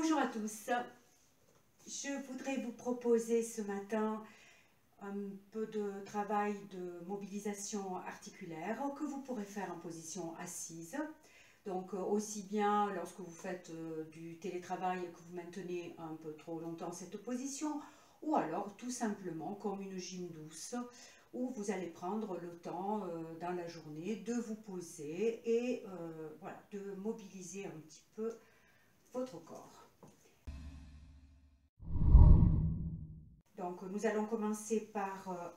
Bonjour à tous, je voudrais vous proposer ce matin un peu de travail de mobilisation articulaire que vous pourrez faire en position assise. Donc aussi bien lorsque vous faites du télétravail et que vous maintenez un peu trop longtemps cette position, ou alors tout simplement comme une gym douce où vous allez prendre le temps dans la journée de vous poser et voilà, de mobiliser un petit peu votre corps. Donc nous allons commencer par,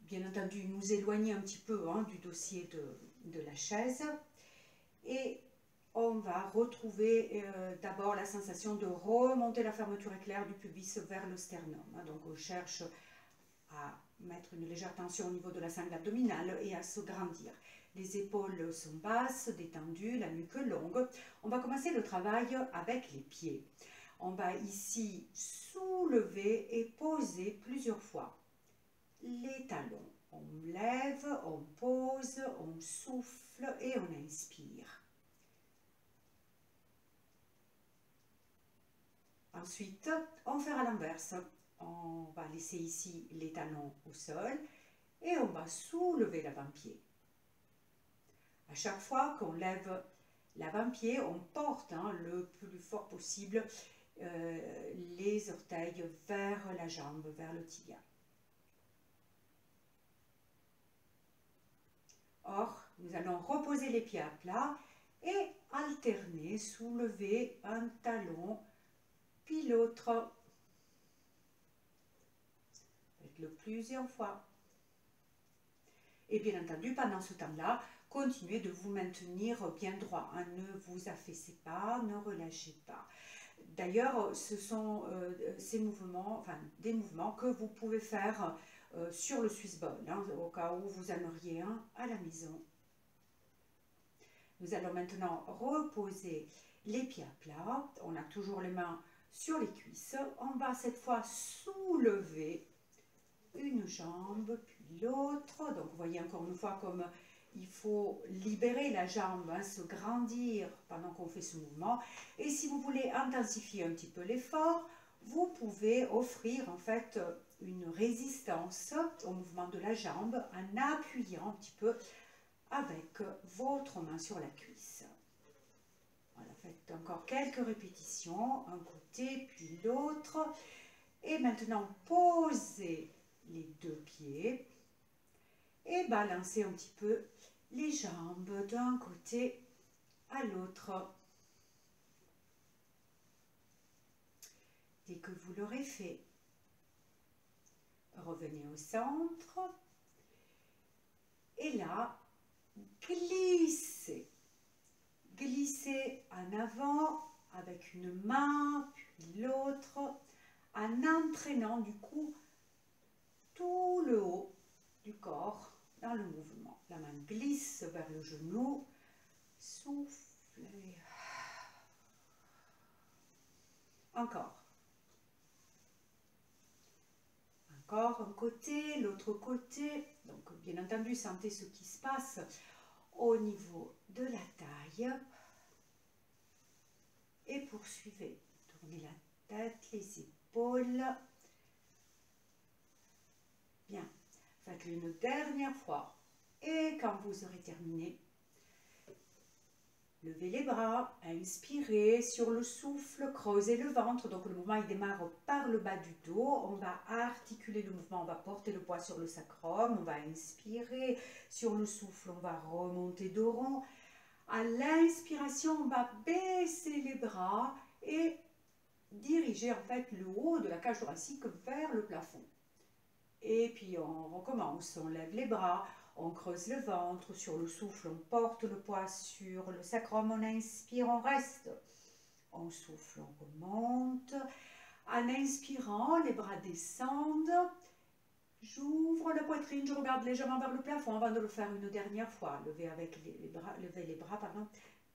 bien entendu, nous éloigner un petit peu du dossier de la chaise. Et on va retrouver d'abord la sensation de remonter la fermeture éclair du pubis vers le sternum. Donc on cherche à mettre une légère tension au niveau de la sangle abdominale et à se grandir. Les épaules sont basses, détendues, la nuque longue. On va commencer le travail avec les pieds. On va ici soulever et poser plusieurs fois les talons. On lève, on pose, on souffle et on inspire. Ensuite, on fait à l'inverse. On va laisser ici les talons au sol et on va soulever l'avant-pied. À chaque fois qu'on lève l'avant-pied, on porte le plus fort possible les orteils vers la jambe, vers le tibia. Or, nous allons reposer les pieds à plat et alterner, soulever un talon, puis l'autre. Faites-le plusieurs fois. Et bien entendu, pendant ce temps-là, continuez de vous maintenir bien droit. Ne vous affaissez pas, ne relâchez pas. D'ailleurs, ce sont ces mouvements, des mouvements que vous pouvez faire sur le Swiss Ball, au cas où vous en auriez un à la maison. Nous allons maintenant reposer les pieds à plat. On a toujours les mains sur les cuisses. On va cette fois soulever une jambe, puis l'autre. Donc, vous voyez encore une fois comme il faut libérer la jambe, se grandir pendant qu'on fait ce mouvement. Et si vous voulez intensifier un petit peu l'effort, vous pouvez offrir en fait une résistance au mouvement de la jambe en appuyant un petit peu avec votre main sur la cuisse. Voilà, faites encore quelques répétitions, un côté puis l'autre. Et maintenant, posez les deux pieds et balancez un petit peu les jambes d'un côté à l'autre. Dès que vous l'aurez fait, revenez au centre et là, glissez. Glissez en avant avec une main puis l'autre en entraînant du coup tout le haut du corps dans le mouvement. La main glisse vers le genou, soufflez. Encore. Encore un côté, l'autre côté. Donc bien entendu, sentez ce qui se passe au niveau de la taille. Et poursuivez. Tournez la tête, les épaules. Bien. Faites-le une dernière fois. Et quand vous aurez terminé, levez les bras, inspirez sur le souffle, creusez le ventre. Donc le mouvement il démarre par le bas du dos. On va articuler le mouvement, on va porter le poids sur le sacrum. On va inspirer sur le souffle, on va remonter dos rond. À l'inspiration, on va baisser les bras et diriger en fait le haut de la cage thoracique vers le plafond. Et puis on recommence, on lève les bras, on creuse le ventre, sur le souffle, on porte le poids sur le sacrum, on inspire, on reste. On souffle, on remonte. En inspirant, les bras descendent. J'ouvre la poitrine, je regarde légèrement vers le plafond avant de le faire une dernière fois. Levez les bras,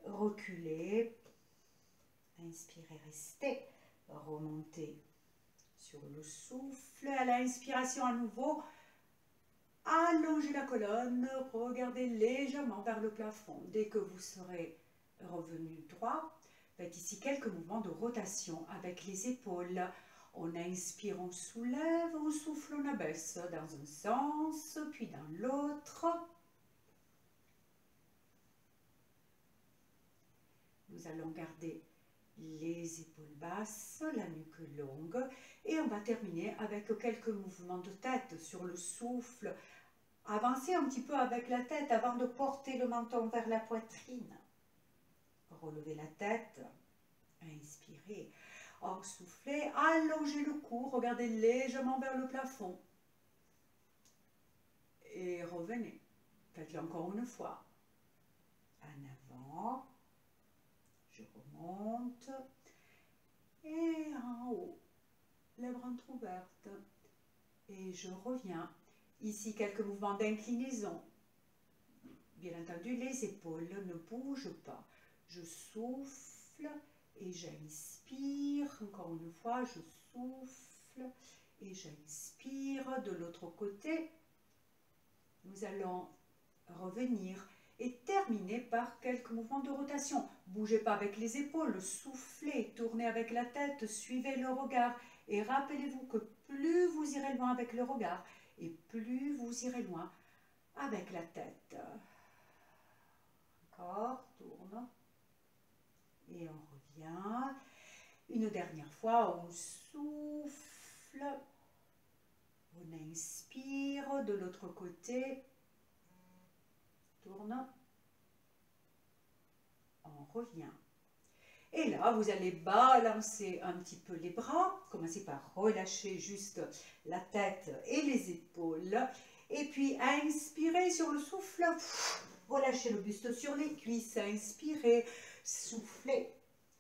reculez. Inspirez, restez. Remontez sur le souffle. À l'inspiration à nouveau, allongez la colonne, regardez légèrement vers le plafond. Dès que vous serez revenu droit, Faites ici quelques mouvements de rotation avec les épaules. On inspire, on soulève, on souffle, on abaisse dans un sens, puis dans l'autre. Nous allons garder les épaules basses, la nuque longue, et on va terminer avec quelques mouvements de tête sur le souffle. Avancez un petit peu avec la tête avant de porter le menton vers la poitrine. Relevez la tête, inspirez. Soufflez, allongez le cou, regardez légèrement vers le plafond. Et revenez. Faites-le encore une fois. En avant. Je remonte. Et en haut. Lèvres entrouvertes. Et je reviens. Ici, quelques mouvements d'inclinaison. Bien entendu, les épaules ne bougent pas. Je souffle. Et j'inspire, encore une fois, je souffle et j'inspire. De l'autre côté, nous allons revenir et terminer par quelques mouvements de rotation. Bougez pas avec les épaules, soufflez, tournez avec la tête, suivez le regard. Et rappelez-vous que plus vous irez loin avec le regard, et plus vous irez loin avec la tête. Encore, tourne. Et on revient. Une dernière fois, on souffle. On inspire de l'autre côté. Tourne. On revient. Et là, vous allez balancer un petit peu les bras. Commencez par relâcher juste la tête et les épaules. Et puis, inspirez sur le souffle. Relâchez le buste sur les cuisses. Inspirez. Soufflez,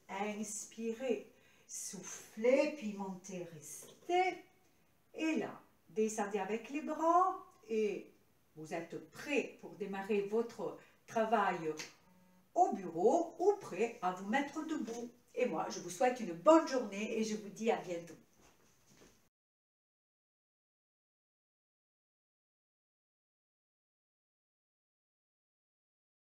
inspirez, soufflez, puis montez, restez. Et là, descendez avec les bras et vous êtes prêt pour démarrer votre travail au bureau ou prêt à vous mettre debout. Et moi, je vous souhaite une bonne journée et je vous dis à bientôt.